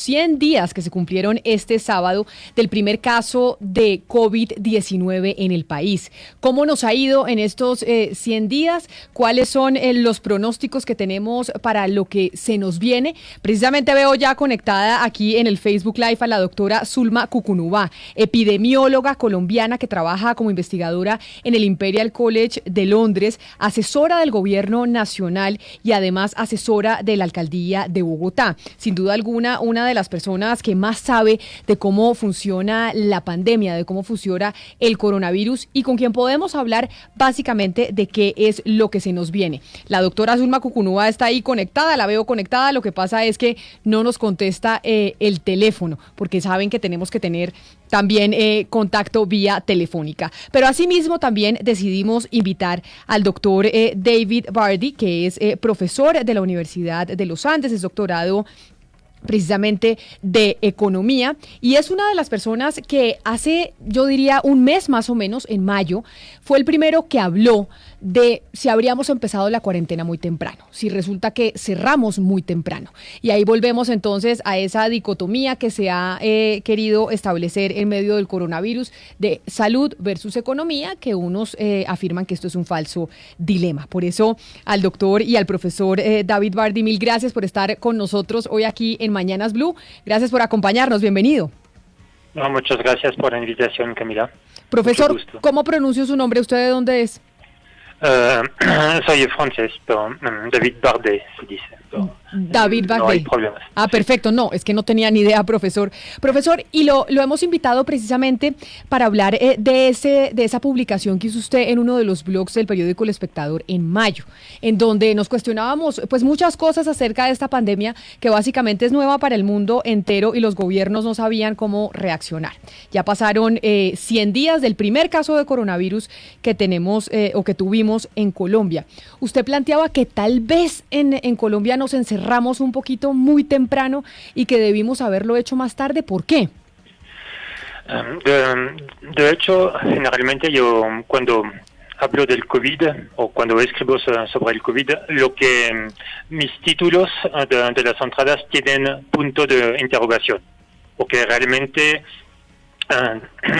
100 días que se cumplieron este sábado del primer caso de COVID-19 en el país. ¿Cómo nos ha ido en estos 100 días? ¿Cuáles son los pronósticos que tenemos para lo que se nos viene? Precisamente veo ya conectada aquí en el Facebook Live a la doctora Zulma Cucunubá, epidemióloga colombiana que trabaja como investigadora en el Imperial College de Londres, asesora del gobierno nacional y además asesora de la alcaldía de Bogotá. Sin duda alguna, una de las personas que más sabe de cómo funciona la pandemia, de cómo funciona el coronavirus y con quien podemos hablar básicamente de qué es lo que se nos viene. La doctora Zulma Cucunubá está ahí conectada, la veo conectada, lo que pasa es que no nos contesta el teléfono, porque saben que tenemos que tener también contacto vía telefónica. Pero asimismo también decidimos invitar al doctor David Bardi, que es profesor de la Universidad de los Andes, es doctorado precisamente de economía y es una de las personas que hace, yo diría, un mes más o menos, en mayo, fue el primero que habló de si habríamos empezado la cuarentena muy temprano, si resulta que cerramos muy temprano. Y ahí volvemos entonces a esa dicotomía que se ha querido establecer en medio del coronavirus de salud versus economía, que unos afirman que esto es un falso dilema. Por eso al doctor y al profesor David Bardi, mil gracias por estar con nosotros hoy aquí en Mañanas Blue. Gracias por acompañarnos, bienvenido. No, muchas gracias por la invitación, Camila. Profesor, ¿cómo pronuncio su nombre? ¿Usted de dónde es? Soy francés, pero David Bardet se dice. David Bardet. No hay problemas. Ah, perfecto. No, es que no tenía ni idea, profesor. Profesor, y lo hemos invitado precisamente para hablar de esa publicación que hizo usted en uno de los blogs del periódico El Espectador en mayo, en donde nos cuestionábamos pues muchas cosas acerca de esta pandemia que básicamente es nueva para el mundo entero y los gobiernos no sabían cómo reaccionar. Ya pasaron 100 días del primer caso de coronavirus que tenemos o que tuvimos en Colombia. Usted planteaba que tal vez en Colombia nos encerramos un poquito muy temprano y que debimos haberlo hecho más tarde. ¿Por qué? De hecho, generalmente yo cuando hablo del COVID o cuando escribo sobre el COVID, mis títulos de las entradas tienen punto de interrogación, porque realmente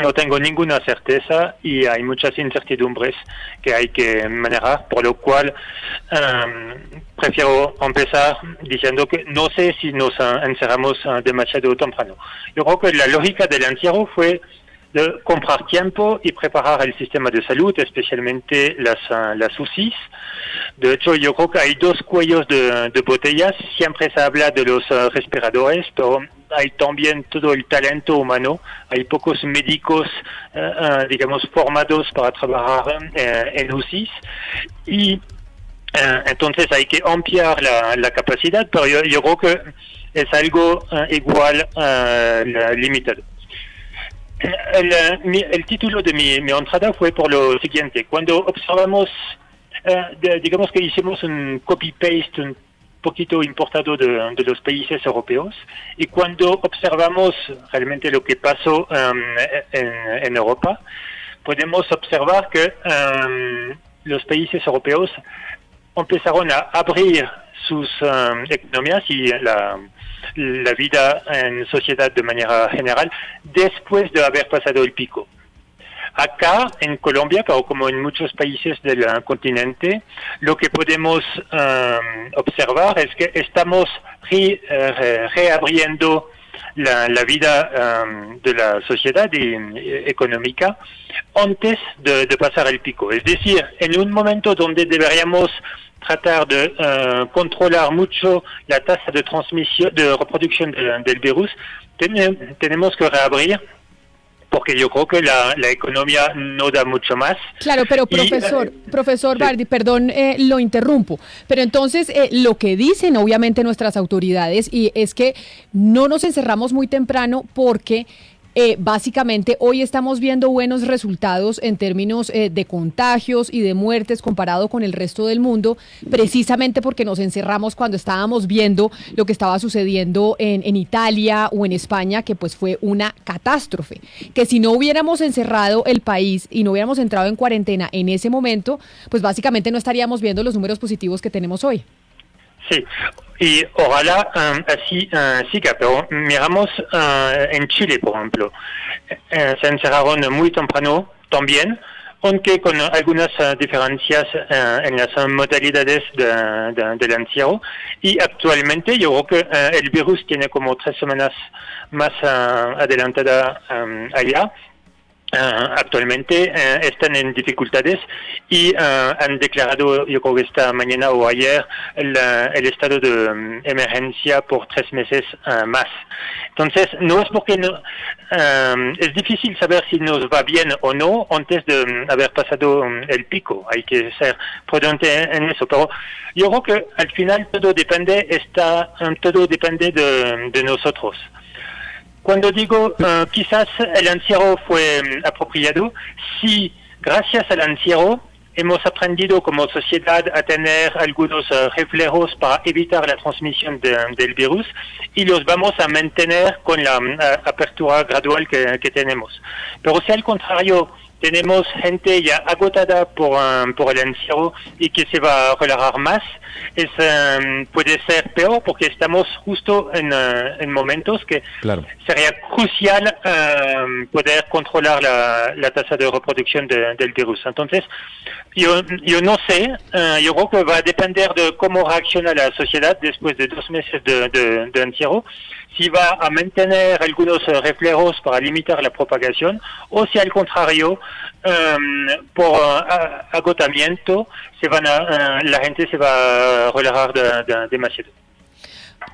no tengo ninguna certeza y hay muchas incertidumbres que hay que manejar, por lo cual prefiero empezar diciendo que no sé si nos encerramos demasiado temprano. Yo creo que la lógica del encierro fue de comprar tiempo y preparar el sistema de salud, especialmente las UCIs. De hecho, yo creo que hay dos cuellos de botellas. Siempre se habla de los respiradores, pero hay también todo el talento humano. Hay pocos médicos, digamos, formados para trabajar en UCIs. Y entonces hay que ampliar la capacidad, pero yo creo que es algo igual limitado. El título de mi entrada fue por lo siguiente. Cuando observamos, digamos que hicimos un copy-paste un poquito importado de los países europeos, y cuando observamos realmente lo que pasó en Europa, podemos observar que los países europeos empezaron a abrir sus economías y la vida en sociedad de manera general después de haber pasado el pico. Acá en Colombia, pero como en muchos países del continente, lo que podemos observar es que estamos reabriendo la vida de la sociedad económica antes de pasar el pico. Es decir, en un momento donde deberíamos tratar de controlar mucho la tasa de transmisión, de reproducción del virus, tenemos que reabrir, porque yo creo que la economía no da mucho más. Claro, pero profesor Bardi, perdón, lo interrumpo, pero entonces lo que dicen obviamente nuestras autoridades y es que no nos encerramos muy temprano porque básicamente hoy estamos viendo buenos resultados en términos de contagios y de muertes comparado con el resto del mundo, precisamente porque nos encerramos cuando estábamos viendo lo que estaba sucediendo en Italia o en España, que pues fue una catástrofe. Que si no hubiéramos encerrado el país y no hubiéramos entrado en cuarentena en ese momento, pues básicamente no estaríamos viendo los números positivos que tenemos hoy. Sí, y ojalá así siga, pero miramos en Chile, por ejemplo, se encerraron muy temprano también, aunque con algunas diferencias en las modalidades del encierro, y actualmente yo creo que el virus tiene como 3 semanas más adelantada allá. Actualmente están en dificultades y han declarado, yo creo que esta mañana o ayer, el estado de emergencia por 3 meses más. Entonces, no es porque es difícil saber si nos va bien o no antes de haber pasado el pico. Hay que ser prudente en eso. Pero yo creo que al final todo depende de nosotros. Cuando digo quizás el encierro fue apropiado, sí, gracias al encierro hemos aprendido como sociedad a tener algunos reflejos para evitar la transmisión del virus y los vamos a mantener con la apertura gradual que tenemos. Pero si al contrario tenemos gente ya agotada por el encierro y que se va a relajar más, puede ser peor porque estamos justo en momentos que sería crucial poder controlar la tasa de reproducción del virus. Entonces, yo no sé, yo creo que va a depender de cómo reacciona la sociedad después de 2 meses de encierro, si va a mantener algunos reflejos para limitar la propagación o si al contrario, por agotamiento, la gente se va a relajar demasiado.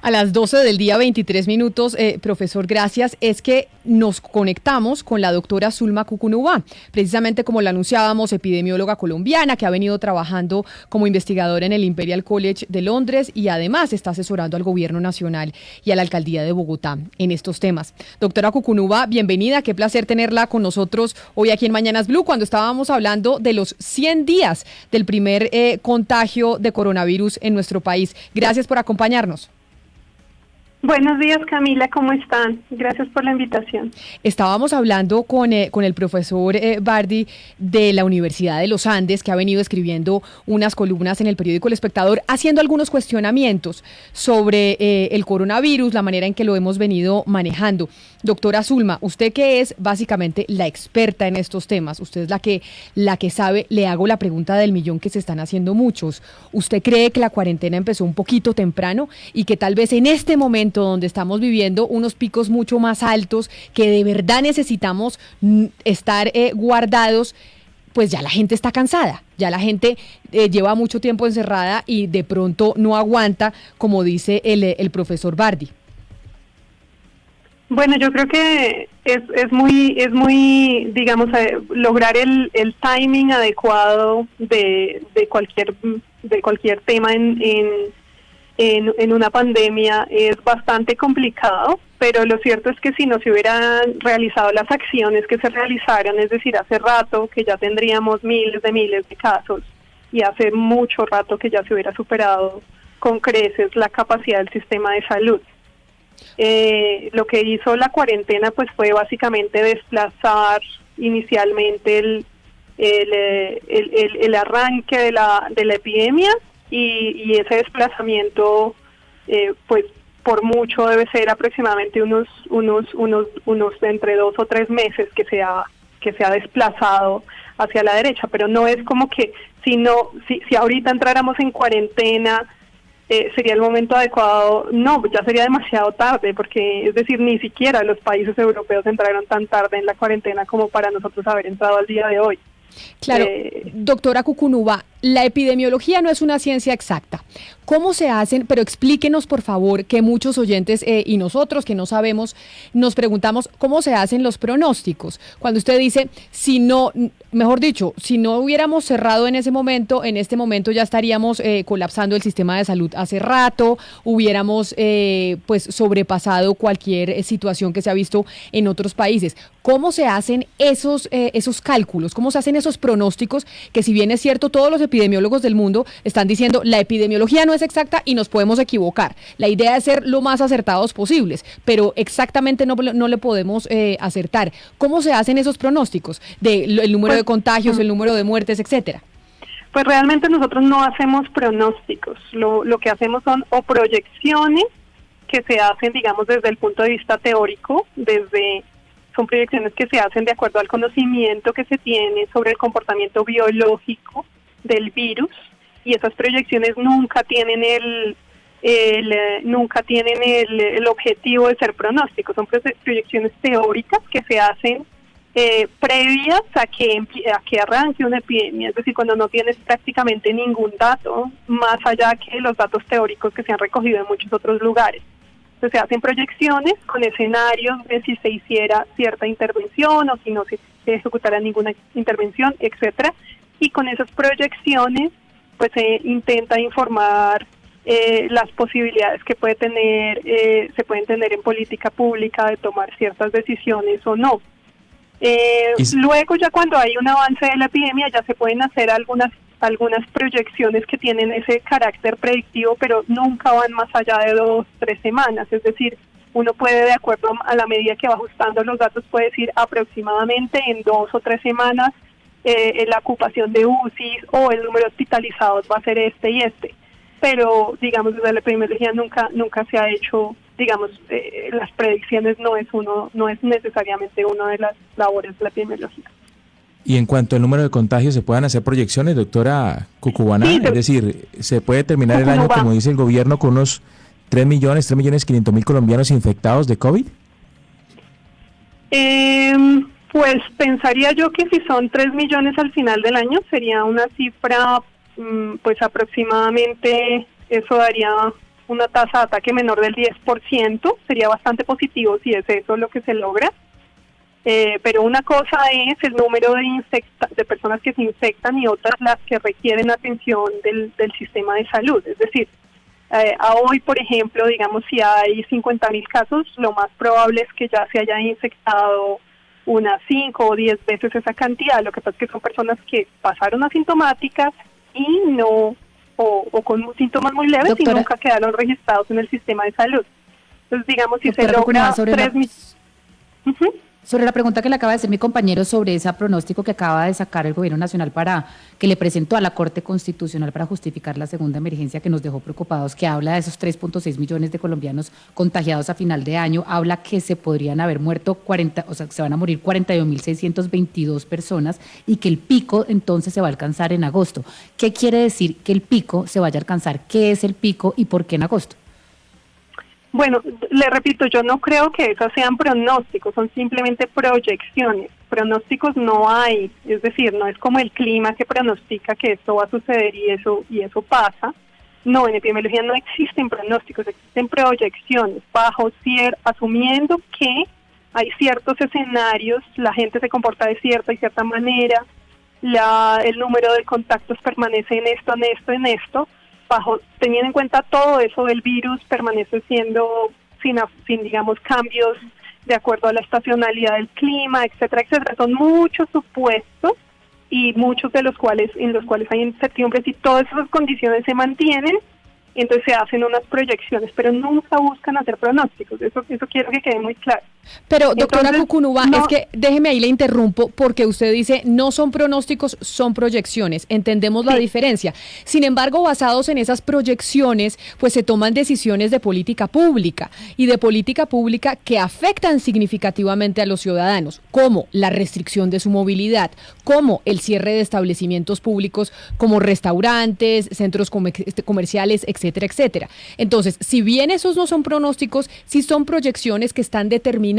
A las 12 del día, 23 minutos, profesor, gracias. Es que nos conectamos con la doctora Zulma Cucunubá, precisamente como la anunciábamos, epidemióloga colombiana que ha venido trabajando como investigadora en el Imperial College de Londres y además está asesorando al gobierno nacional y a la alcaldía de Bogotá en estos temas. Doctora Cucunubá, bienvenida, qué placer tenerla con nosotros hoy aquí en Mañanas Blue cuando estábamos hablando de los 100 días del primer contagio de coronavirus en nuestro país. Gracias por acompañarnos. Buenos días, Camila, ¿cómo están? Gracias por la invitación. Estábamos hablando con el profesor Bardi de la Universidad de los Andes, que ha venido escribiendo unas columnas en el periódico El Espectador, haciendo algunos cuestionamientos sobre el coronavirus, la manera en que lo hemos venido manejando. Doctora Zulma, usted que es básicamente la experta en estos temas, usted es la que sabe, le hago la pregunta del millón que se están haciendo muchos. ¿Usted cree que la cuarentena empezó un poquito temprano y que tal vez en este momento donde estamos viviendo unos picos mucho más altos, que de verdad necesitamos estar guardados, pues ya la gente está cansada, ya la gente lleva mucho tiempo encerrada y de pronto no aguanta, como dice el profesor Bardi? Bueno, yo creo que es muy, digamos, lograr el timing adecuado de cualquier tema en una pandemia es bastante complicado, pero lo cierto es que si no se hubieran realizado las acciones que se realizaron, es decir, hace rato que ya tendríamos miles de casos y hace mucho rato que ya se hubiera superado con creces la capacidad del sistema de salud. Lo que hizo la cuarentena pues fue básicamente desplazar inicialmente el arranque de la epidemia y ese desplazamiento pues por mucho debe ser aproximadamente unos entre 2 o 3 meses que se ha desplazado hacia la derecha, pero no es como que si ahorita entráramos en cuarentena sería el momento adecuado. No, ya sería demasiado tarde, porque es decir, ni siquiera los países europeos entraron tan tarde en la cuarentena como para nosotros haber entrado al día de hoy. Claro, doctora Cucunubá, la epidemiología no es una ciencia exacta. ¿Cómo se hacen? Pero explíquenos, por favor, que muchos oyentes y nosotros que no sabemos, nos preguntamos cómo se hacen los pronósticos. Cuando usted dice, si no hubiéramos cerrado en este momento ya estaríamos colapsando el sistema de salud hace rato, hubiéramos pues sobrepasado cualquier situación que se ha visto en otros países. ¿Cómo se hacen esos cálculos? ¿Cómo se hacen esos pronósticos? Que si bien es cierto, todos los epidemiólogos del mundo están diciendo la epidemiología no es exacta y nos podemos equivocar. La idea es ser lo más acertados posibles, pero exactamente no le podemos acertar. ¿Cómo se hacen esos pronósticos del número de contagios, el número de muertes, etcétera? Pues realmente nosotros no hacemos pronósticos, lo que hacemos son o proyecciones que se hacen, digamos, desde el punto de vista teórico, son proyecciones que se hacen de acuerdo al conocimiento que se tiene sobre el comportamiento biológico del virus, y esas proyecciones nunca tienen el objetivo de ser pronósticos, son proyecciones teóricas que se hacen previas a que arranque una epidemia, es decir, cuando no tienes prácticamente ningún dato, más allá que los datos teóricos que se han recogido en muchos otros lugares. Entonces se hacen proyecciones con escenarios de si se hiciera cierta intervención o si no se ejecutara ninguna intervención, etcétera, y con esas proyecciones pues se intenta informar las posibilidades que se pueden tener en política pública de tomar ciertas decisiones o no. Luego, ya cuando hay un avance de la epidemia, ya se pueden hacer algunas proyecciones que tienen ese carácter predictivo, pero nunca van más allá de 2-3 semanas. Es decir, uno puede, de acuerdo a la medida que va ajustando los datos, puede decir aproximadamente en 2 o 3 semanas la ocupación de UCIs o el número de hospitalizados va a ser este y este. Pero, digamos, desde la epidemiología nunca se ha hecho, digamos, las predicciones no es necesariamente una de las labores de la epidemiología. Y en cuanto al número de contagios, ¿se puedan hacer proyecciones, doctora Cucubaná? Sí, es decir, ¿se puede terminar el año, como dice el gobierno, con unos 3.500.000 colombianos infectados de COVID? Pues pensaría yo que si son 3 millones al final del año, sería una cifra, pues aproximadamente, eso daría una tasa de ataque menor del 10%, sería bastante positivo si es eso lo que se logra. Pero una cosa es el número de personas que se infectan y otras las que requieren atención del sistema de salud. Es decir, a hoy, por ejemplo, digamos, si hay 50.000 casos, lo más probable es que ya se hayan infectado unas 5 o 10 veces esa cantidad. Lo que pasa es que son personas que pasaron asintomáticas y no, o con síntomas muy leves, doctora, y nunca quedaron registrados en el sistema de salud. Entonces, digamos, si doctora, se logra 3.000... Sobre la pregunta que le acaba de hacer mi compañero sobre ese pronóstico que acaba de sacar el Gobierno Nacional que le presentó a la Corte Constitucional para justificar la segunda emergencia, que nos dejó preocupados, que habla de esos 3.6 millones de colombianos contagiados a final de año, habla que se podrían haber muerto se van a morir 41.622 personas y que el pico entonces se va a alcanzar en agosto. ¿Qué quiere decir que el pico se vaya a alcanzar? ¿Qué es el pico y por qué en agosto? Bueno, le repito, yo no creo que esos sean pronósticos, son simplemente proyecciones. Pronósticos no hay, es decir, no es como el clima que pronostica que esto va a suceder y eso pasa. No, en epidemiología no existen pronósticos, existen proyecciones, asumiendo que hay ciertos escenarios, la gente se comporta de cierta y cierta manera, el número de contactos permanece en esto, teniendo en cuenta todo eso, el virus permanece siendo sin digamos cambios de acuerdo a la estacionalidad del clima, etcétera, etcétera. Son muchos supuestos y muchos en los cuales hay incertidumbre. Si todas esas condiciones se mantienen, entonces se hacen unas proyecciones, pero nunca buscan hacer pronósticos. Eso quiero que quede muy claro. Pero, doctora Cucunúa, es que déjeme ahí, le interrumpo, porque usted dice, no son pronósticos, son proyecciones. Entendemos la diferencia. Sin embargo, basados en esas proyecciones, pues se toman decisiones de política pública que afectan significativamente a los ciudadanos, como la restricción de su movilidad, como el cierre de establecimientos públicos como restaurantes, centros comerciales, etcétera, etcétera. Entonces, si bien esos no son pronósticos, sí son proyecciones que están determinando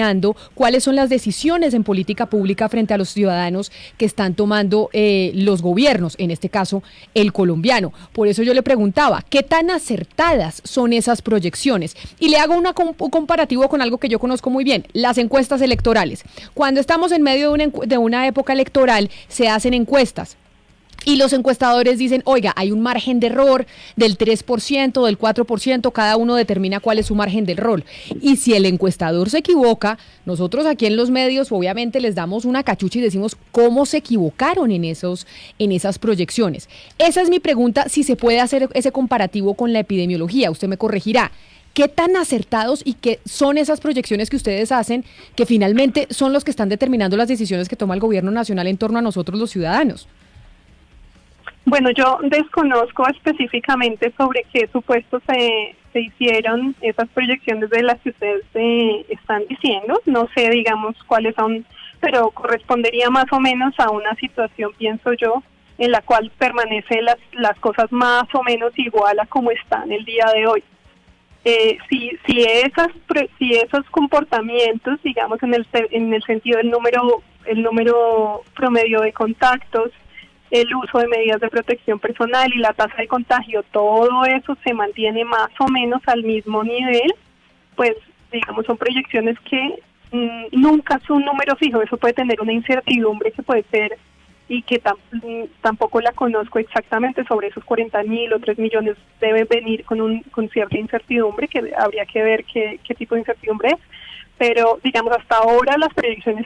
cuáles son las decisiones en política pública frente a los ciudadanos que están tomando los gobiernos, en este caso el colombiano. Por eso yo le preguntaba, ¿qué tan acertadas son esas proyecciones? Y le hago un comparativo con algo que yo conozco muy bien, las encuestas electorales. Cuando estamos en medio de una época electoral, se hacen encuestas. Y los encuestadores dicen, oiga, hay un margen de error del 3%, del 4%, cada uno determina cuál es su margen de error. Y si el encuestador se equivoca, nosotros aquí en los medios obviamente les damos una cachucha y decimos cómo se equivocaron en esas proyecciones. Esa es mi pregunta, si se puede hacer ese comparativo con la epidemiología, usted me corregirá. ¿Qué tan acertados y qué son esas proyecciones que ustedes hacen que finalmente son los que están determinando las decisiones que toma el gobierno nacional en torno a nosotros los ciudadanos? Bueno, yo desconozco específicamente sobre qué supuestos se hicieron esas proyecciones de las que ustedes están diciendo. No sé, digamos, cuáles son, pero correspondería más o menos a una situación, pienso yo, en la cual permanecen las cosas más o menos igual a como están el día de hoy. Si esos comportamientos, digamos, en el sentido del número promedio de contactos, el uso de medidas de protección personal y la tasa de contagio, todo eso se mantiene más o menos al mismo nivel, pues digamos son proyecciones que nunca es un número fijo, eso puede tener una incertidumbre que puede ser y que tampoco la conozco exactamente sobre esos 40.000 o 3 millones debe venir con cierta incertidumbre, que habría que ver qué tipo de incertidumbre es. Pero, digamos, hasta ahora las predicciones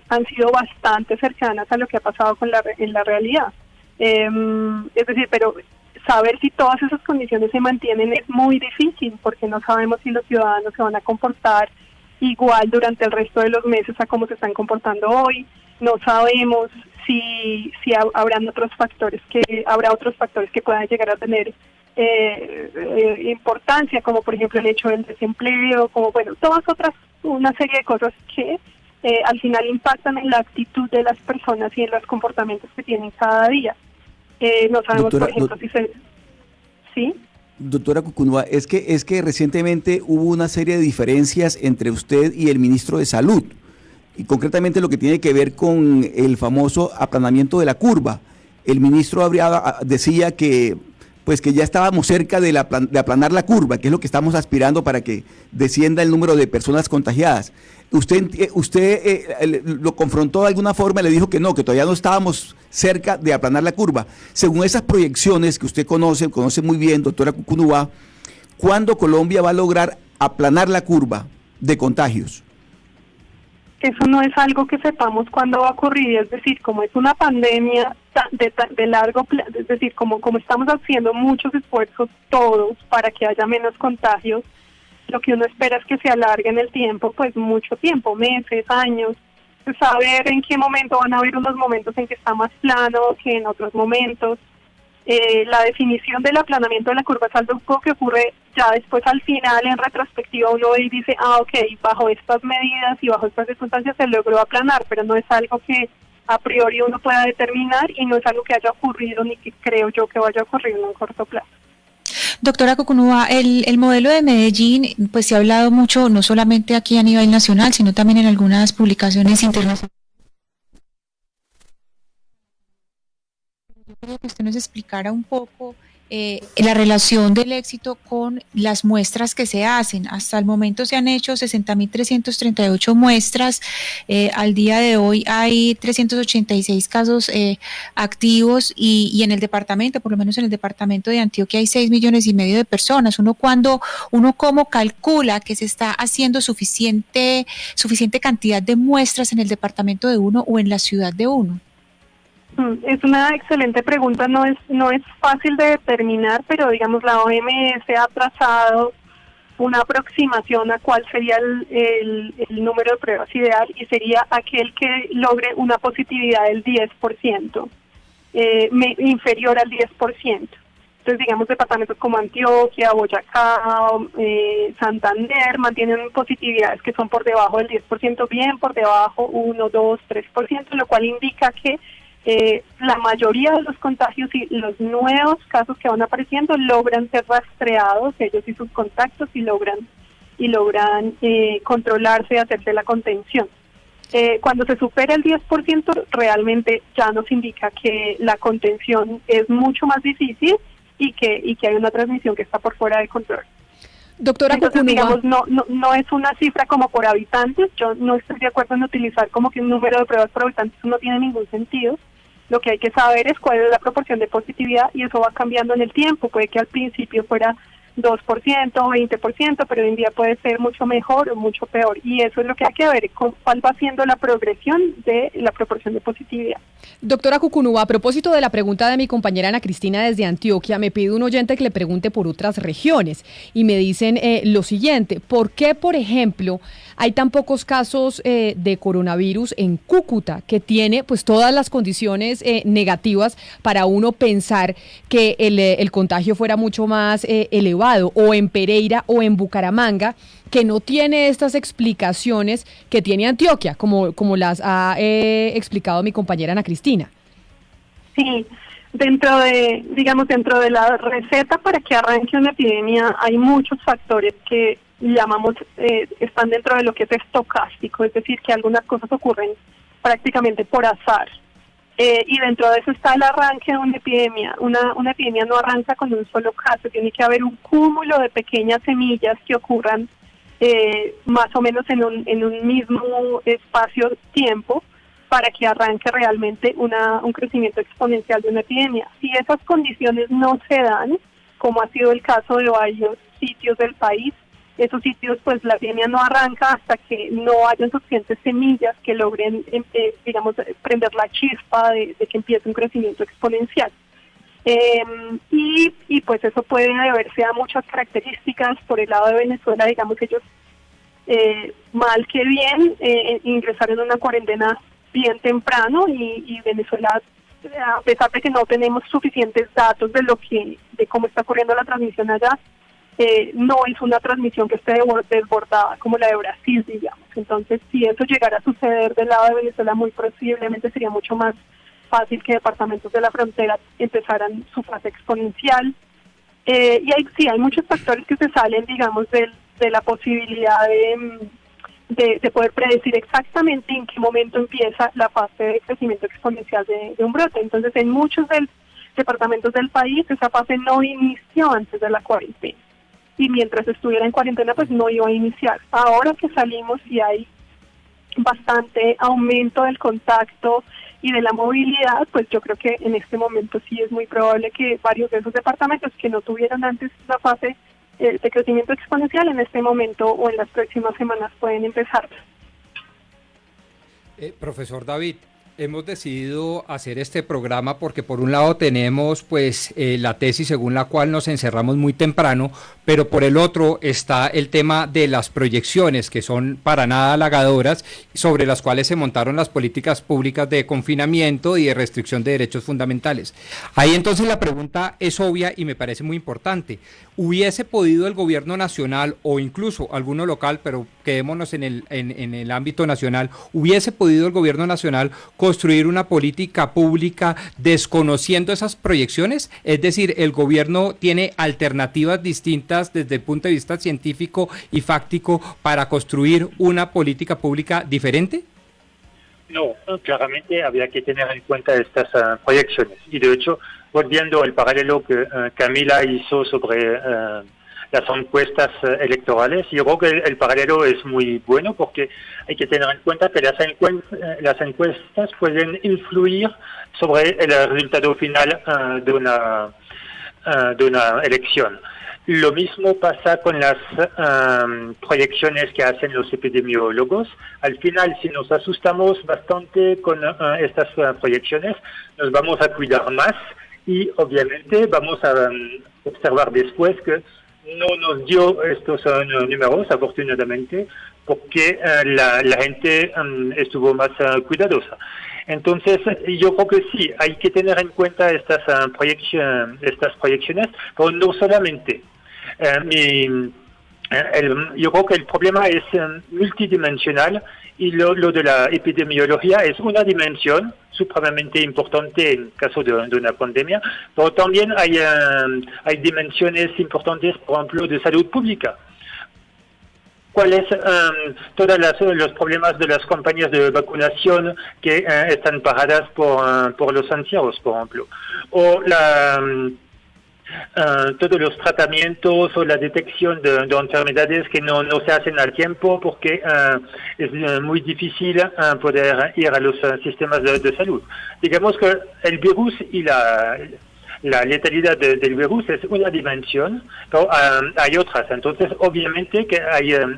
han sido bastante cercanas a lo que ha pasado en la realidad. Es decir, pero saber si todas esas condiciones se mantienen es muy difícil, porque no sabemos si los ciudadanos se van a comportar igual durante el resto de los meses a cómo se están comportando hoy. No sabemos si habrá otros factores que puedan llegar a tener importancia, como por ejemplo el hecho del desempleo, como una serie de cosas que al final impactan en la actitud de las personas y en los comportamientos que tienen cada día. No sabemos, doctora, por ejemplo, ¿Sí? Doctora Cucunúa, es que recientemente hubo una serie de diferencias entre usted y el ministro de Salud, y concretamente lo que tiene que ver con el famoso aplanamiento de la curva. El ministro decía que ya estábamos cerca de aplanar la curva, que es lo que estamos aspirando para que descienda el número de personas contagiadas. Usted lo confrontó de alguna forma y le dijo que no, que todavía no estábamos cerca de aplanar la curva. Según esas proyecciones que usted conoce muy bien, doctora Cucunúa, ¿cuándo Colombia va a lograr aplanar la curva de contagios? Eso no es algo que sepamos cuándo va a ocurrir, es decir, como es una pandemia de largo plazo, es decir, como estamos haciendo muchos esfuerzos todos para que haya menos contagios, lo que uno espera es que se alargue en el tiempo, pues mucho tiempo, meses, años, pues saber en qué momento van a haber unos momentos en que está más plano que en otros momentos. La definición del aplanamiento de la curva es algo que ocurre ya después al final, en retrospectiva uno ve y dice, ok, bajo estas medidas y bajo estas circunstancias se logró aplanar, pero no es algo que a priori uno pueda determinar y no es algo que haya ocurrido ni que creo yo que vaya a ocurrir en un corto plazo. Doctora Cucunúa, el modelo de Medellín, pues se ha hablado mucho, no solamente aquí a nivel nacional, sino también en algunas publicaciones internacionales. Yo quería que usted nos explicara un poco la relación del éxito con las muestras que se hacen. Hasta el momento se han hecho 60.338 muestras. Al día de hoy hay 386 casos activos y en el departamento, por lo menos en el departamento de Antioquia, hay 6,5 millones de personas. Uno cómo calcula que se está haciendo suficiente cantidad de muestras en el departamento de uno o en la ciudad de uno. Es una excelente pregunta, no es fácil de determinar, pero digamos la OMS ha trazado una aproximación a cuál sería el número de pruebas ideal y sería aquel que logre una positividad del 10%, inferior al 10%. Entonces, digamos, departamentos como Antioquia, Boyacá, Santander mantienen positividades que son por debajo del 10%, bien por debajo, 1, 2, 3%, lo cual indica que la mayoría de los contagios y los nuevos casos que van apareciendo logran ser rastreados, ellos y sus contactos, y logran controlarse y hacerse la contención. Cuando se supera el 10%, realmente ya nos indica que la contención es mucho más difícil y que hay una transmisión que está por fuera de control. Doctora Cucunúa, digamos, no es una cifra como por habitantes. Yo no estoy de acuerdo en utilizar como que un número de pruebas por habitantes, no tiene ningún sentido. Lo que hay que saber es cuál es la proporción de positividad y eso va cambiando en el tiempo. Puede que al principio fuera 2%, 20%, pero hoy en día puede ser mucho mejor o mucho peor. Y eso es lo que hay que ver, cuál va siendo la progresión de la proporción de positividad. Doctora Cucunúa, a propósito de la pregunta de mi compañera Ana Cristina desde Antioquia, me pide un oyente que le pregunte por otras regiones y me dicen lo siguiente: ¿por qué, por ejemplo, hay tan pocos casos de coronavirus en Cúcuta, que tiene pues todas las condiciones negativas para uno pensar que el contagio fuera mucho más elevado, o en Pereira o en Bucaramanga, que no tiene estas explicaciones que tiene Antioquia, como las ha explicado mi compañera Ana Cristina? Sí. Dentro de la receta para que arranque una epidemia hay muchos factores que llamamos, están dentro de lo que es estocástico, es decir, que algunas cosas ocurren prácticamente por azar. Y dentro de eso está el arranque de una epidemia. Una epidemia no arranca con un solo caso, tiene que haber un cúmulo de pequeñas semillas que ocurran más o menos en un mismo espacio-tiempo, para que arranque realmente un crecimiento exponencial de una epidemia. Si esas condiciones no se dan, como ha sido el caso de varios sitios del país, esos sitios, pues la epidemia no arranca hasta que no hayan suficientes semillas que logren, prender la chispa de que empiece un crecimiento exponencial. Y pues eso puede deberse a muchas características. Por el lado de Venezuela, digamos, ellos, mal que bien, ingresaron en una cuarentena bien temprano, y Venezuela, a pesar de que no tenemos suficientes datos de cómo está ocurriendo la transmisión allá, no es una transmisión que esté desbordada como la de Brasil, digamos. Entonces, si eso llegara a suceder del lado de Venezuela, muy posiblemente sería mucho más fácil que departamentos de la frontera empezaran su fase exponencial. Y hay muchos factores que se salen, digamos, de la posibilidad de poder predecir exactamente en qué momento empieza la fase de crecimiento exponencial de un brote. Entonces, en muchos departamentos del país, esa fase no inició antes de la cuarentena. Y mientras estuviera en cuarentena, pues no iba a iniciar. Ahora que salimos y hay bastante aumento del contacto y de la movilidad, pues yo creo que en este momento sí es muy probable que varios de esos departamentos que no tuvieron antes la fase de crecimiento exponencial, en este momento o en las próximas semanas pueden empezar. Profesor David, hemos decidido hacer este programa porque por un lado tenemos pues la tesis según la cual nos encerramos muy temprano, pero por el otro está el tema de las proyecciones, que son para nada halagadoras, sobre las cuales se montaron las políticas públicas de confinamiento y de restricción de derechos fundamentales. Ahí entonces la pregunta es obvia y me parece muy importante. ¿Hubiese podido el gobierno nacional o incluso alguno local, pero quedémonos en el ámbito nacional, hubiese podido el gobierno nacional construir una política pública desconociendo esas proyecciones? Es decir, ¿el gobierno tiene alternativas distintas desde el punto de vista científico y fáctico para construir una política pública diferente? No, claramente había que tener en cuenta estas proyecciones. Y de hecho, volviendo al paralelo que Camila hizo sobre las encuestas electorales, yo creo que el paralelo es muy bueno, porque hay que tener en cuenta que las encuestas pueden influir sobre el resultado final de una elección. Lo mismo pasa con las proyecciones que hacen los epidemiólogos. Al final, si nos asustamos bastante con estas proyecciones, nos vamos a cuidar más y obviamente vamos a observar después que no nos dio estos números, afortunadamente, porque la gente estuvo más cuidadosa. Entonces, yo creo que sí, hay que tener en cuenta estas proyecciones, pero no solamente. Yo creo que el problema es multidimensional, y lo de la epidemiología es una dimensión supremamente importante en caso de una pandemia, pero también hay dimensiones importantes, por ejemplo, de salud pública. ¿Cuáles todos los problemas de las campañas de vacunación que están paradas por los ancianos, por ejemplo? O todos los tratamientos o la detección de enfermedades que no se hacen al tiempo, porque es muy difícil poder ir a los sistemas de salud. Digamos que el virus y la letalidad del virus es una dimensión, pero hay otras. Entonces, obviamente que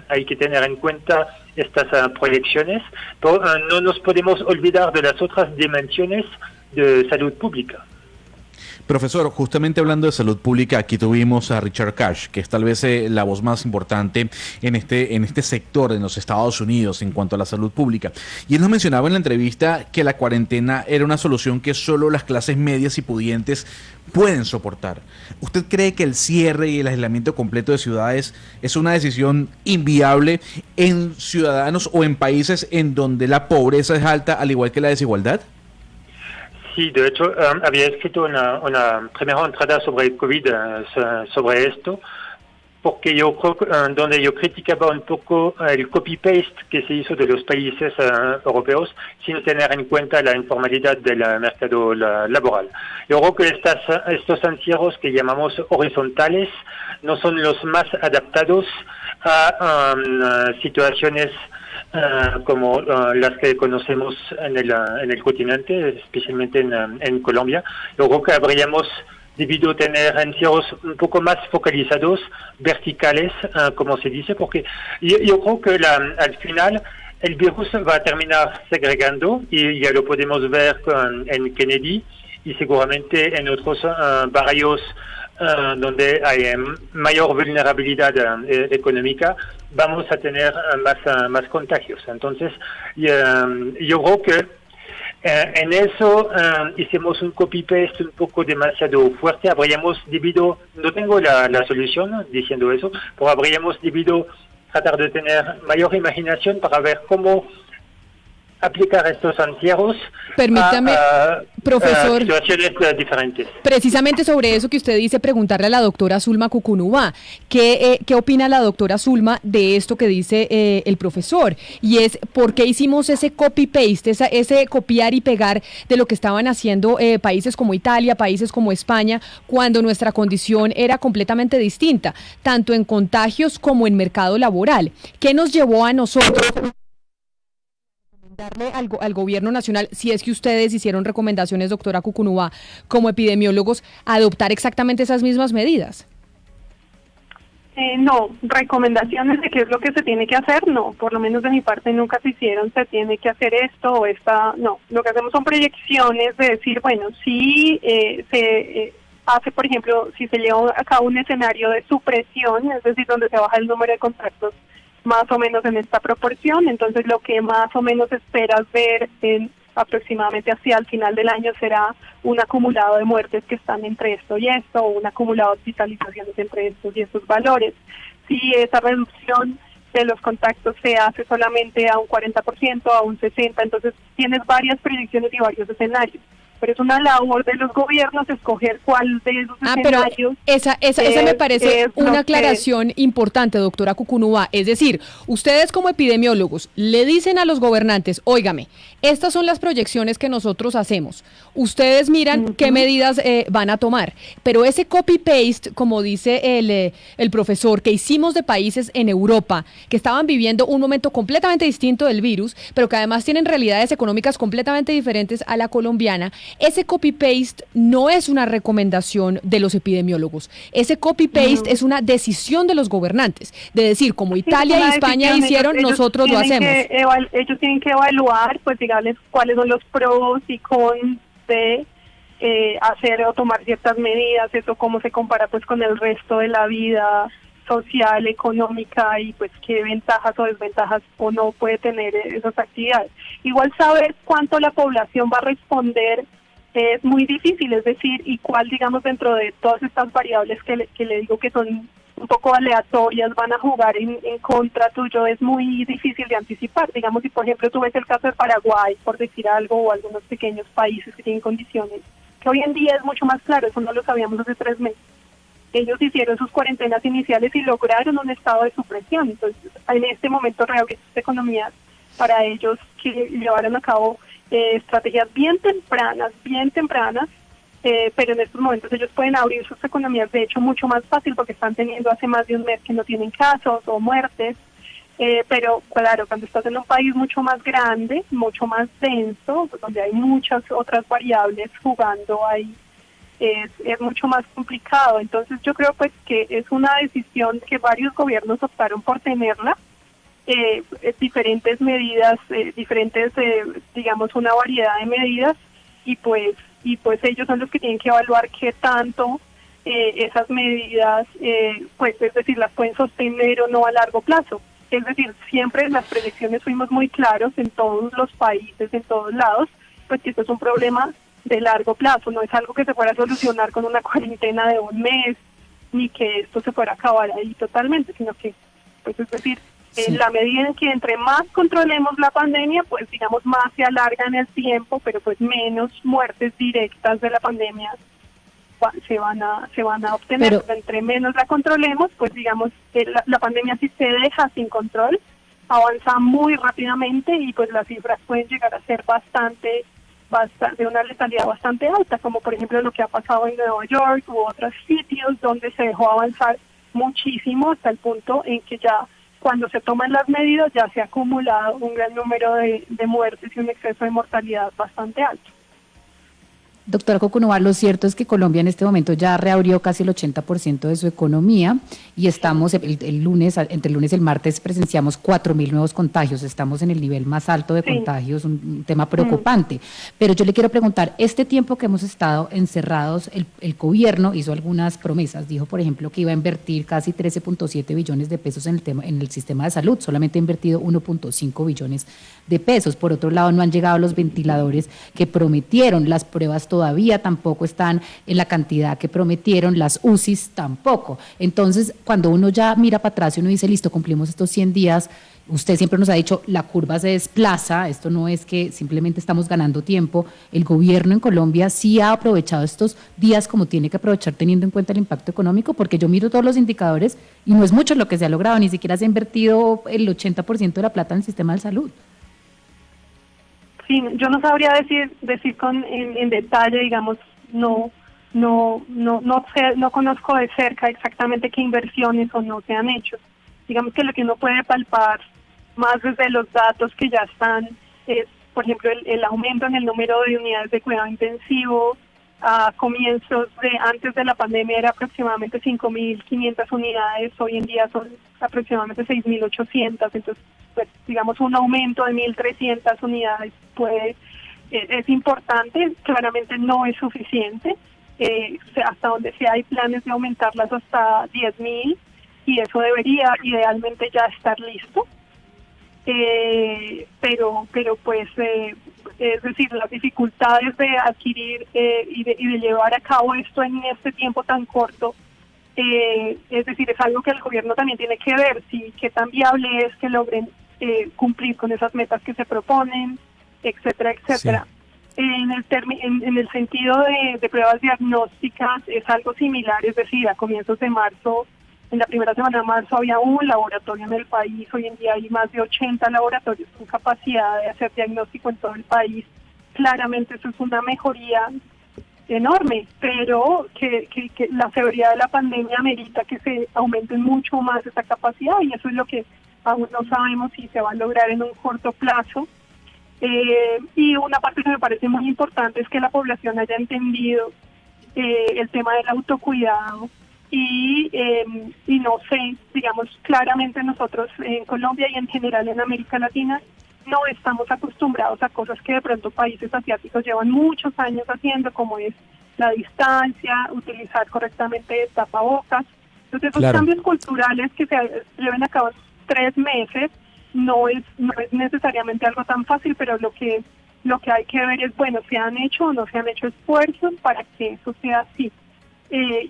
hay que tener en cuenta estas proyecciones, pero no nos podemos olvidar de las otras dimensiones de salud pública. Profesor, justamente hablando de salud pública, aquí tuvimos a Richard Kash, que es tal vez la voz más importante en este sector en los Estados Unidos en cuanto a la salud pública. Y él nos mencionaba en la entrevista que la cuarentena era una solución que solo las clases medias y pudientes pueden soportar. ¿Usted cree que el cierre y el aislamiento completo de ciudades es una decisión inviable en ciudadanos o en países en donde la pobreza es alta, al igual que la desigualdad? Sí, de hecho, había escrito una primera entrada sobre el COVID, sobre esto, porque yo creo que donde yo criticaba un poco el copy-paste que se hizo de los países europeos sin tener en cuenta la informalidad del mercado laboral. Yo creo que estos encierros que llamamos horizontales no son los más adaptados a situaciones como las que conocemos en el continente, especialmente en Colombia. Yo creo que habríamos debido tener encierros un poco más focalizados, verticales, como se dice, porque yo creo que al final el virus va a terminar segregando, y ya lo podemos ver en Kennedy y seguramente en otros barrios donde hay mayor vulnerabilidad económica, vamos a tener más contagios. Entonces, yo creo que en eso hicimos un copy-paste un poco demasiado fuerte. Habríamos debido, no tengo la solución diciendo eso, pero habríamos debido tratar de tener mayor imaginación para ver cómo aplicar estos encierros. Permítame, profesor, situaciones diferentes. Precisamente sobre eso que usted dice, preguntarle a la doctora Zulma Cucunúa, ¿qué opina la doctora Zulma de esto que dice el profesor? Y es, ¿por qué hicimos ese copy-paste, ese copiar y pegar de lo que estaban haciendo países como Italia, países como España, cuando nuestra condición era completamente distinta, tanto en contagios como en mercado laboral? ¿Qué nos llevó a nosotros darle al gobierno nacional, si es que ustedes hicieron recomendaciones, doctora Cucunúa, como epidemiólogos, a adoptar exactamente esas mismas medidas? No, recomendaciones de qué es lo que se tiene que hacer, no, por lo menos de mi parte nunca se hicieron, se tiene que hacer esto o esta, no, lo que hacemos son proyecciones de decir, bueno, si se hace, por ejemplo, si se lleva a cabo un escenario de supresión, es decir, donde se baja el número de contactos más o menos en esta proporción, entonces lo que más o menos esperas ver aproximadamente hacia el final del año será un acumulado de muertes que están entre esto y esto, o un acumulado de hospitalizaciones entre estos y estos valores. Si esa reducción de los contactos se hace solamente a un 40%, a un 60%, entonces tienes varias predicciones y varios escenarios. Pero es una labor de los gobiernos escoger cuál de esos escenarios. Pero esa me parece una aclaración importante, doctora Cucunúa. Es decir, ustedes como epidemiólogos le dicen a los gobernantes, óigame, estas son las proyecciones que nosotros hacemos. Ustedes miran qué medidas van a tomar. Pero ese copy-paste, como dice el profesor, que hicimos de países en Europa, que estaban viviendo un momento completamente distinto del virus, pero que además tienen realidades económicas completamente diferentes a la colombiana, ese copy-paste no es una recomendación de los epidemiólogos. Ese copy-paste es una decisión de los gobernantes, de decir, como Italia y España hicieron, nosotros lo hacemos. Ellos tienen que evaluar, pues digamos, cuáles son los pros y cons de hacer o tomar ciertas medidas, eso cómo se compara pues con el resto de la vida social, económica, y pues qué ventajas o desventajas o no puede tener esas actividades. Igual saber cuánto la población va a responder es muy difícil, es decir, y cuál, digamos, dentro de todas estas variables que le digo que son un poco aleatorias, van a jugar en contra tuyo, es muy difícil de anticipar. Digamos, si por ejemplo tú ves el caso de Paraguay, por decir algo, o algunos pequeños países que tienen condiciones, que hoy en día es mucho más claro, eso no lo sabíamos hace 3 meses. Ellos hicieron sus cuarentenas iniciales y lograron un estado de supresión. Entonces, en este momento reabrir sus economías para ellos que llevaron a cabo estrategias bien tempranas, pero en estos momentos ellos pueden abrir sus economías, de hecho, mucho más fácil porque están teniendo hace más de un mes que no tienen casos o muertes. Pero claro, cuando estás en un país mucho más grande, mucho más denso, donde hay muchas otras variables jugando ahí, es mucho más complicado. Entonces yo creo pues que es una decisión que varios gobiernos optaron por tenerla, diferentes medidas, digamos una variedad de medidas, y pues y pues ellos son los que tienen que evaluar qué tanto esas medidas, pues es decir, las pueden sostener o no a largo plazo. Es decir, siempre en las proyecciones fuimos muy claros en todos los países, en todos lados, pues que esto es un problema de largo plazo, no es algo que se fuera a solucionar con una cuarentena de un mes, ni que esto se fuera a acabar ahí totalmente, sino que, pues es decir, en la medida en que entre más controlemos la pandemia, pues digamos más se alarga en el tiempo, pero pues menos muertes directas de la pandemia se van a obtener. Pero entre menos la controlemos, pues digamos la pandemia, si se deja sin control, avanza muy rápidamente y pues las cifras pueden llegar a ser bastante de una letalidad bastante alta, como por ejemplo lo que ha pasado en Nueva York u otros sitios donde se dejó avanzar muchísimo hasta el punto en que ya cuando se toman las medidas ya se ha acumulado un gran número de muertes y un exceso de mortalidad bastante alto. Doctora Cucunova, lo cierto es que Colombia en este momento ya reabrió casi el 80% de su economía y estamos el lunes, entre el lunes y el martes presenciamos 4.000 nuevos contagios, estamos en el nivel más alto de contagios, un tema preocupante. Pero yo le quiero preguntar, este tiempo que hemos estado encerrados, el gobierno hizo algunas promesas, dijo por ejemplo que iba a invertir casi 13.7 billones de pesos en el sistema de salud, solamente ha invertido 1.5 billones de pesos. Por otro lado, no han llegado los ventiladores que prometieron, las pruebas todavía tampoco están en la cantidad que prometieron, las UCIs tampoco. Entonces, cuando uno ya mira para atrás y uno dice, listo, cumplimos estos 100 días, usted siempre nos ha dicho, la curva se desplaza, esto no es que simplemente estamos ganando tiempo, el gobierno en Colombia sí ha aprovechado estos días como tiene que aprovechar teniendo en cuenta el impacto económico, porque yo miro todos los indicadores y no es mucho lo que se ha logrado, ni siquiera se ha invertido el 80% de la plata en el sistema de salud. Sí, yo no sabría decir en detalle, digamos, no conozco de cerca exactamente qué inversiones o no se han hecho. Digamos que lo que uno puede palpar más desde los datos que ya están es, por ejemplo, el aumento en el número de unidades de cuidado intensivo. A comienzos antes de la pandemia era aproximadamente 5.500 unidades, hoy en día son aproximadamente 6.800, entonces pues digamos un aumento de 1.300 unidades es importante, claramente no es suficiente, hasta donde sí hay planes de aumentarlas hasta 10.000 y eso debería idealmente ya estar listo. Pero pues es decir, las dificultades de adquirir y de llevar a cabo esto en este tiempo tan corto, es decir, es algo que el gobierno también tiene que ver, qué tan viable es que logren cumplir con esas metas que se proponen, etcétera, etcétera. Sí. En el sentido de pruebas diagnósticas es algo similar, es decir, a comienzos de marzo, en la primera semana de marzo había un laboratorio en el país, hoy en día hay más de 80 laboratorios con capacidad de hacer diagnóstico en todo el país. Claramente eso es una mejoría enorme, pero que la severidad de la pandemia amerita que se aumente mucho más esa capacidad y eso es lo que aún no sabemos si se va a lograr en un corto plazo. Y una parte que me parece muy importante es que la población haya entendido el tema del autocuidado y no sé, digamos, claramente nosotros en Colombia y en general en América Latina no estamos acostumbrados a cosas que de pronto países asiáticos llevan muchos años haciendo, como es la distancia, utilizar correctamente tapabocas. Entonces esos cambios culturales que se lleven a cabo 3 meses no es necesariamente algo tan fácil, pero lo que hay que ver es, bueno, ¿se han hecho o no se han hecho esfuerzos para que eso sea así?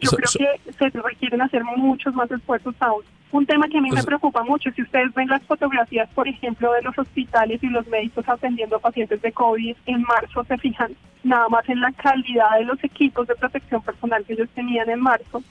Yo creo que se requieren hacer muchos más esfuerzos aún. Un tema que a mí me preocupa mucho, si ustedes ven las fotografías, por ejemplo, de los hospitales y los médicos atendiendo a pacientes de COVID, en marzo se fijan nada más en la calidad de los equipos de protección personal que ellos tenían en marzo,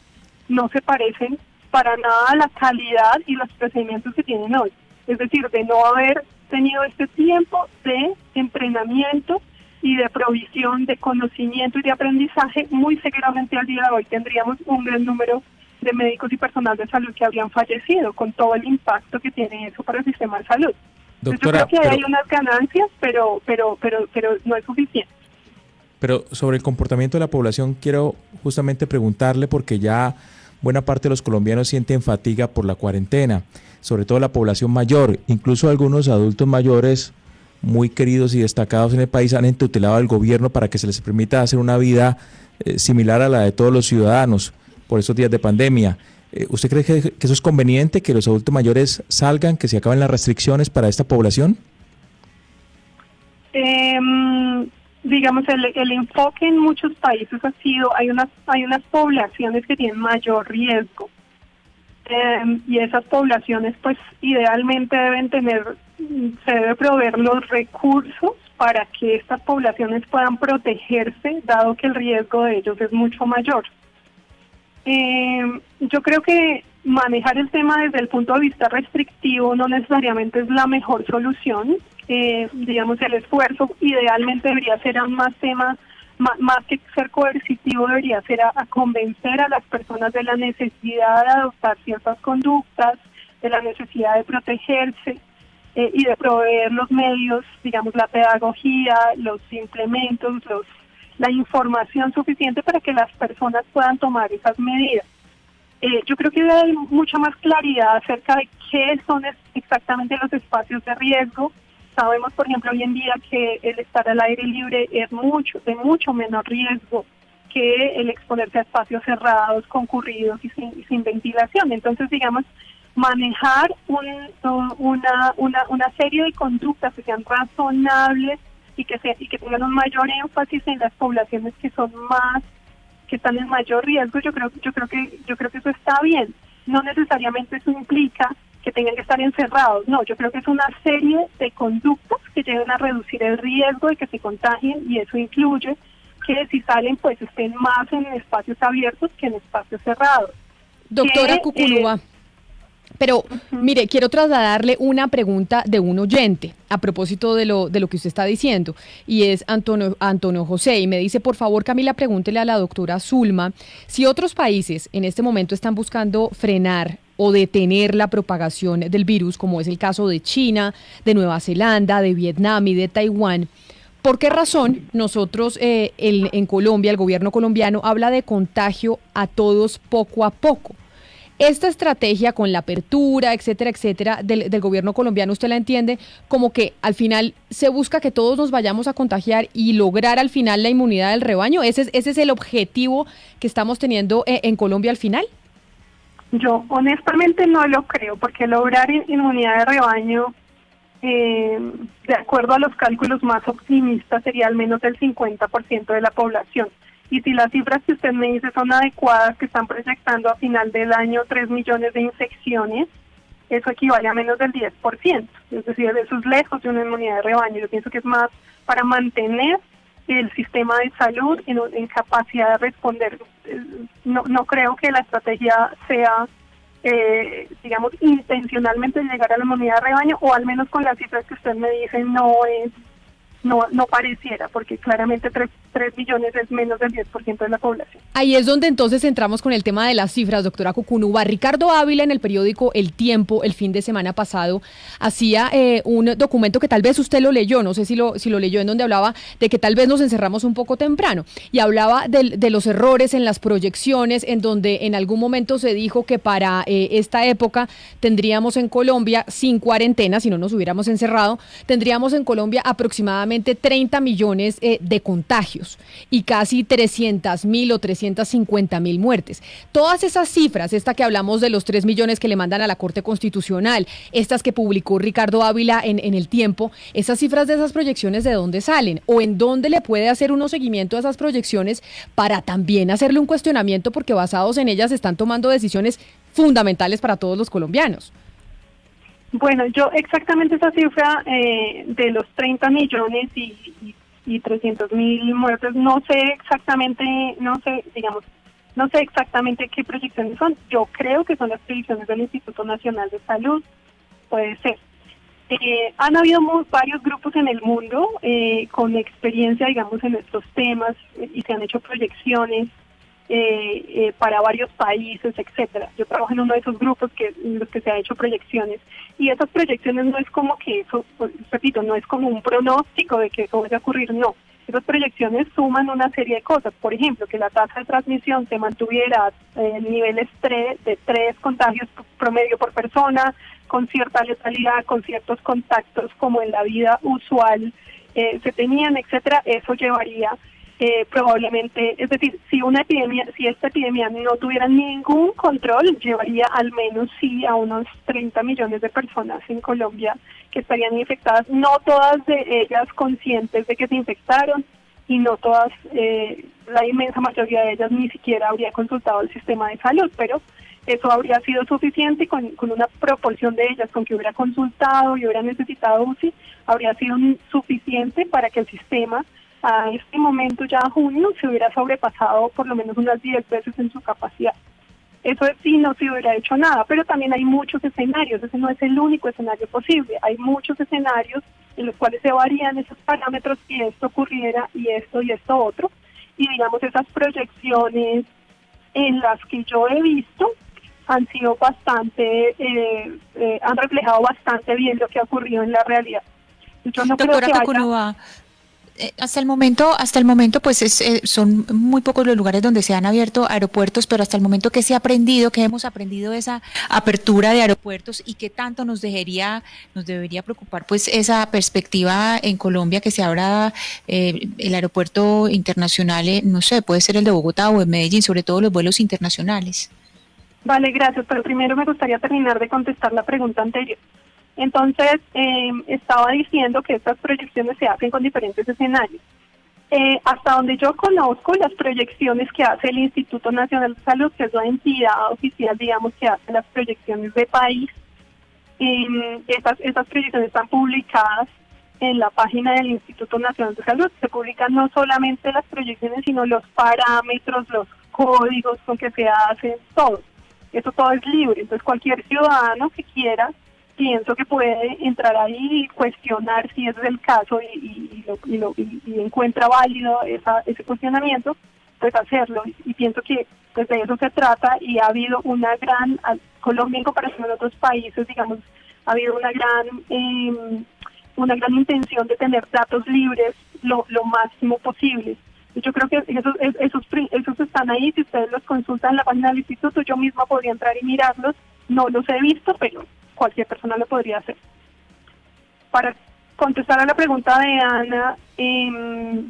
no se parecen para nada a la calidad y los procedimientos que tienen hoy. Es decir, de no haber tenido este tiempo de entrenamiento y de provisión de conocimiento y de aprendizaje, muy seguramente al día de hoy tendríamos un gran número de médicos y personal de salud que habrían fallecido con todo el impacto que tiene eso para el sistema de salud. Doctora, yo creo que hay unas ganancias, pero no es suficiente. Pero sobre el comportamiento de la población quiero justamente preguntarle, porque ya buena parte de los colombianos sienten fatiga por la cuarentena, sobre todo la población mayor, incluso algunos adultos mayores muy queridos y destacados en el país han entutelado al gobierno para que se les permita hacer una vida similar a la de todos los ciudadanos por estos días de pandemia. ¿Usted cree que eso es conveniente, que los adultos mayores salgan, que se acaben las restricciones para esta población? Digamos, el enfoque en muchos países ha sido, hay unas poblaciones que tienen mayor riesgo, y esas poblaciones pues idealmente se debe proveer los recursos para que estas poblaciones puedan protegerse, dado que el riesgo de ellos es mucho mayor. Yo creo que manejar el tema desde el punto de vista restrictivo no necesariamente es la mejor solución. Digamos, el esfuerzo idealmente debería ser a más que ser coercitivo, debería ser a convencer a las personas de la necesidad de adoptar ciertas conductas, de la necesidad de protegerse, y de proveer los medios, digamos, la pedagogía, los implementos, la información suficiente para que las personas puedan tomar esas medidas. Yo creo que hay mucha más claridad acerca de qué son exactamente los espacios de riesgo. Sabemos, por ejemplo, hoy en día que el estar al aire libre es de mucho menor riesgo que el exponerse a espacios cerrados, concurridos y sin ventilación. Entonces, digamos, manejar una serie de conductas que sean razonables y que tengan un mayor énfasis en las poblaciones que están en mayor riesgo. Yo creo que eso está bien. No necesariamente eso implica que tengan que estar encerrados. No, yo creo que es una serie de conductas que llegan a reducir el riesgo de que se contagien, y eso incluye que si salen pues estén más en espacios abiertos que en espacios cerrados. Doctora Cuculúa, pero mire, quiero trasladarle una pregunta de un oyente a propósito de lo que usted está diciendo, y es Antonio José, y me dice: por favor, Camila, pregúntele a la doctora Zulma si otros países en este momento están buscando frenar o detener la propagación del virus, como es el caso de China, de Nueva Zelanda, de Vietnam y de Taiwán. ¿Por qué razón nosotros en Colombia, el gobierno colombiano, habla de contagio a todos poco a poco? Esta estrategia con la apertura, etcétera, etcétera, del gobierno colombiano, ¿usted la entiende como que al final se busca que todos nos vayamos a contagiar y lograr al final la inmunidad del rebaño? ¿Ese es el objetivo que estamos teniendo en Colombia al final? Yo honestamente no lo creo, porque lograr inmunidad de rebaño, de acuerdo a los cálculos más optimistas, sería al menos el 50% de la población. Y si las cifras que usted me dice son adecuadas, que están proyectando a final del año 3 millones de infecciones, eso equivale a menos del 10%. Es decir, eso es lejos de una inmunidad de rebaño. Yo pienso que es más para mantener el sistema de salud en capacidad de responder. No creo que la estrategia sea, digamos, intencionalmente llegar a la inmunidad de rebaño, o al menos con las cifras que usted me dice no pareciera, porque claramente 3 millones es menos del 10% de la población. Ahí es donde entonces entramos con el tema de las cifras, doctora Cuculúa. Ricardo Ávila, en el periódico El Tiempo, el fin de semana pasado, hacía un documento que tal vez usted lo leyó, no sé si lo leyó, en donde hablaba de que tal vez nos encerramos un poco temprano, y hablaba de los errores en las proyecciones, en donde en algún momento se dijo que para esta época tendríamos en Colombia, sin cuarentena, si no nos hubiéramos encerrado, tendríamos en Colombia aproximadamente 30 millones de contagios y casi 300.000 o 350.000 muertes. Todas esas cifras, esta que hablamos de los 3 millones que le mandan a la Corte Constitucional, estas que publicó Ricardo Ávila en El Tiempo, esas cifras de esas proyecciones, ¿de dónde salen? ¿O en dónde le puede hacer uno seguimiento a esas proyecciones para también hacerle un cuestionamiento, porque basados en ellas están tomando decisiones fundamentales para todos los colombianos? Bueno, yo exactamente esa cifra de los 30 millones y 300.000 muertes, no sé exactamente qué proyecciones son. Yo creo que son las proyecciones del Instituto Nacional de Salud, puede ser. Han habido varios grupos en el mundo con experiencia, digamos, en estos temas, y se han hecho proyecciones para varios países, etcétera. Yo trabajo en uno de esos grupos en los que se han hecho proyecciones, y esas proyecciones no es como que eso, pues, repito, no es como un pronóstico de que eso vaya a ocurrir, no. Esas proyecciones suman una serie de cosas, por ejemplo, que la tasa de transmisión se mantuviera en niveles de 3 contagios promedio por persona, con cierta letalidad, con ciertos contactos como en la vida usual se tenían, etcétera. Eso llevaría probablemente, es decir, si esta epidemia no tuviera ningún control, llevaría al menos sí a unos 30 millones de personas en Colombia que estarían infectadas, no todas de ellas conscientes de que se infectaron y no todas, la inmensa mayoría de ellas ni siquiera habría consultado el sistema de salud, pero eso habría sido suficiente con una proporción de ellas con que hubiera consultado y hubiera necesitado UCI, habría sido suficiente para que el sistema a este momento ya junio se hubiera sobrepasado por lo menos unas 10 veces en su capacidad. Eso sí no se hubiera hecho nada, pero también hay muchos escenarios, ese no es el único escenario posible, hay muchos escenarios en los cuales se varían esos parámetros si esto ocurriera y esto otro, y digamos esas proyecciones en las que yo he visto han sido bastante, han reflejado bastante bien lo que ha ocurrido en la realidad. Yo no Doctora Cucunúa, hasta el momento, pues son muy pocos los lugares donde se han abierto aeropuertos, pero hasta el momento, ¿qué se ha aprendido? ¿Qué hemos aprendido de esa apertura de aeropuertos y qué tanto nos debería preocupar, pues, esa perspectiva en Colombia que se abra el aeropuerto internacional, no sé, puede ser el de Bogotá o de Medellín, sobre todo los vuelos internacionales? Vale, gracias, pero primero me gustaría terminar de contestar la pregunta anterior. Entonces, estaba diciendo que estas proyecciones se hacen con diferentes escenarios. Hasta donde yo conozco, las proyecciones que hace el Instituto Nacional de Salud, que es la entidad oficial, digamos, que hace las proyecciones de país, estas proyecciones están publicadas en la página del Instituto Nacional de Salud. Se publican no solamente las proyecciones, sino los parámetros, los códigos con que se hacen, todo. Eso todo es libre. Entonces, cualquier ciudadano que quiera, pienso que puede entrar ahí y cuestionar si ese es el caso y encuentra válido ese cuestionamiento, pues hacerlo. Y pienso que pues de eso se trata y ha habido Colombia en comparación a otros países, digamos, ha habido una gran intención de tener datos libres lo máximo posible. Y yo creo que esos están ahí, si ustedes los consultan en la página del instituto, yo misma podría entrar y mirarlos, no los he visto, pero cualquier persona lo podría hacer. Para contestar a la pregunta de Ana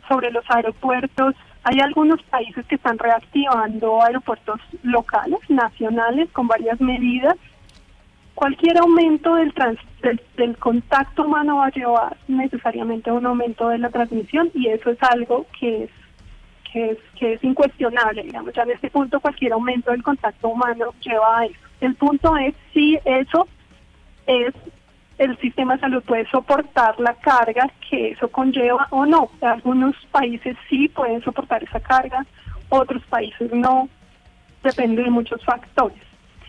sobre los aeropuertos, hay algunos países que están reactivando aeropuertos locales, nacionales, con varias medidas. Cualquier aumento del contacto humano va a llevar necesariamente a un aumento de la transmisión y eso es algo que es incuestionable, digamos. Ya en este punto cualquier aumento del contacto humano lleva a eso. El punto es si eso el sistema de salud puede soportar la carga que eso conlleva o no. Algunos países sí pueden soportar esa carga, otros países no, depende de muchos factores.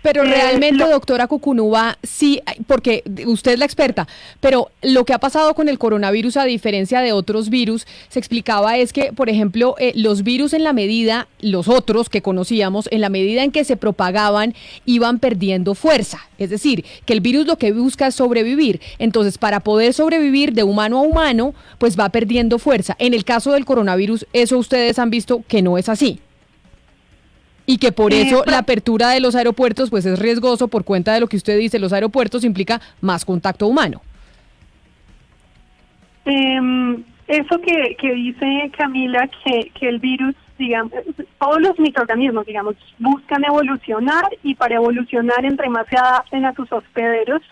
Pero realmente, doctora Cucunúa, sí, porque usted es la experta, pero lo que ha pasado con el coronavirus, a diferencia de otros virus, se explicaba es que, por ejemplo, los virus los otros que conocíamos, en la medida en que se propagaban, iban perdiendo fuerza. Es decir, que el virus lo que busca es sobrevivir. Entonces, para poder sobrevivir de humano a humano, pues va perdiendo fuerza. En el caso del coronavirus, eso ustedes han visto que no es así. Y que por eso la apertura de los aeropuertos pues es riesgoso por cuenta de lo que usted dice, los aeropuertos implica más contacto humano. Eso que dice Camila, que el virus, digamos, todos los microorganismos, digamos, buscan evolucionar y para evolucionar entre más se adapten a sus hospederos,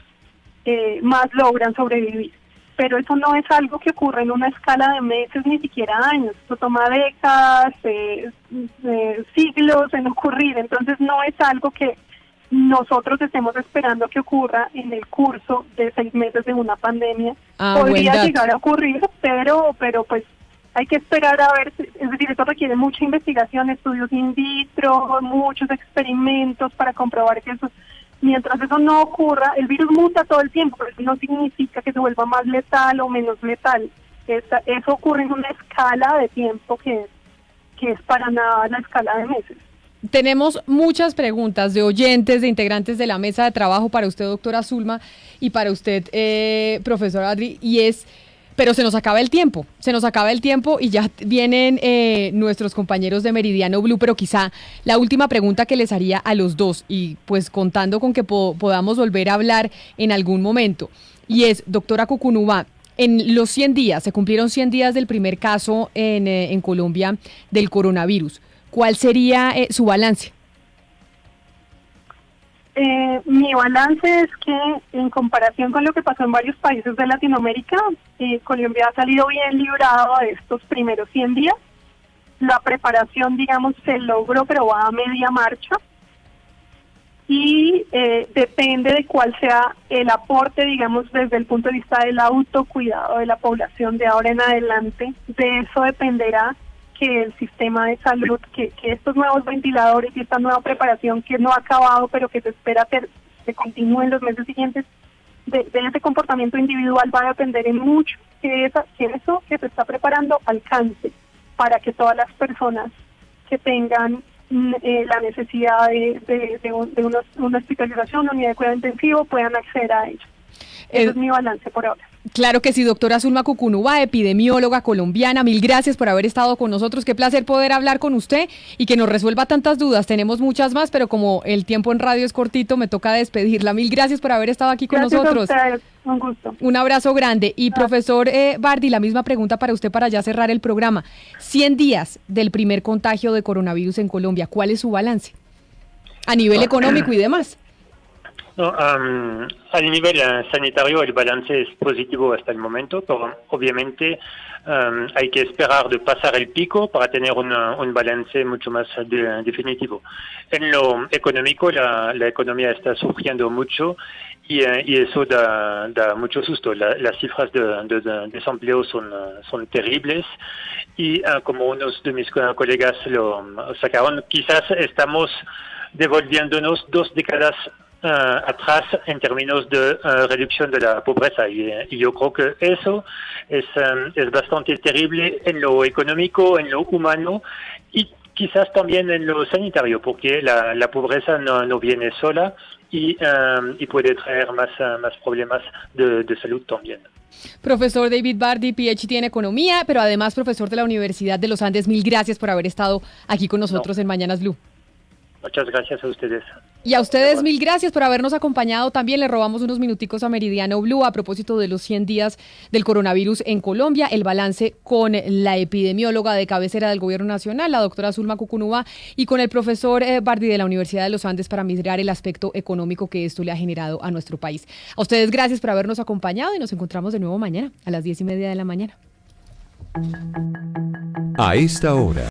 más logran sobrevivir. Pero eso no es algo que ocurre en una escala de meses, ni siquiera años. Eso toma décadas, siglos en ocurrir. Entonces no es algo que nosotros estemos esperando que ocurra en el curso de 6 meses de una pandemia. Podría llegar a ocurrir, pero pues hay que esperar a ver. Es decir, eso requiere mucha investigación, estudios in vitro, muchos experimentos para comprobar que eso... Mientras eso no ocurra, el virus muta todo el tiempo, pero eso no significa que se vuelva más letal o menos letal. Eso ocurre en una escala de tiempo que es para nada la escala de meses. Tenemos muchas preguntas de oyentes, de integrantes de la mesa de trabajo para usted, doctora Zulma, y para usted, profesor Adri, y es Pero se nos acaba el tiempo y ya vienen nuestros compañeros de Meridiano Blue, pero quizá la última pregunta que les haría a los dos, y pues contando con que podamos volver a hablar en algún momento, y es, doctora Cucunúa, en los 100 días, se cumplieron 100 días del primer caso en Colombia del coronavirus. ¿Cuál sería su balance? Mi balance es que en comparación con lo que pasó en varios países de Latinoamérica, Colombia ha salido bien librado de estos primeros 100 días. La preparación, digamos, se logró, pero va a media marcha. Y depende de cuál sea el aporte, digamos, desde el punto de vista del autocuidado de la población de ahora en adelante. De eso dependerá que el sistema de salud, que estos nuevos ventiladores y esta nueva preparación que no ha acabado, pero que se espera que continúe en los meses siguientes, de ese comportamiento individual va a depender en mucho que eso que se está preparando alcance para que todas las personas que tengan la necesidad de una hospitalización, una unidad de cuidado intensivo, puedan acceder a ello. Ese es mi balance por ahora. Claro que sí, doctora Zulma Cucunúa, epidemióloga colombiana, mil gracias por haber estado con nosotros. Qué placer poder hablar con usted y que nos resuelva tantas dudas. Tenemos muchas más, pero como el tiempo en radio es cortito, me toca despedirla. Mil gracias por haber estado aquí con nosotros. Gracias a ustedes, un gusto. Un abrazo grande. Y profesor Bardi, la misma pregunta para usted para ya cerrar el programa. 100 días del primer contagio de coronavirus en Colombia, ¿cuál es su balance? A nivel económico y demás. No, a nivel sanitario el balance es positivo hasta el momento, pero obviamente hay que esperar de pasar el pico para tener un balance mucho más definitivo. En lo económico, la economía está sufriendo mucho y eso da mucho susto. Las cifras de desempleo son terribles y como unos de mis colegas lo sacaron, quizás estamos devolviéndonos 2 décadas atrás en términos de reducción de la pobreza y yo creo que eso es bastante terrible en lo económico, en lo humano y quizás también en lo sanitario, porque la pobreza no viene sola y puede traer más problemas de salud también. Profesor David Bardi, PhD en Economía, pero además profesor de la Universidad de los Andes, mil gracias por haber estado aquí con nosotros en Mañanas Blue. Muchas gracias a ustedes. Y a ustedes mil gracias por habernos acompañado. También le robamos unos minuticos a Meridiano Blue a propósito de los 100 días del coronavirus en Colombia, el balance con la epidemióloga de cabecera del Gobierno Nacional, la doctora Zulma Cucunúa, y con el profesor Bardi de la Universidad de los Andes para mirar el aspecto económico que esto le ha generado a nuestro país. A ustedes gracias por habernos acompañado y nos encontramos de nuevo mañana a las 10:30 de la mañana. A esta hora.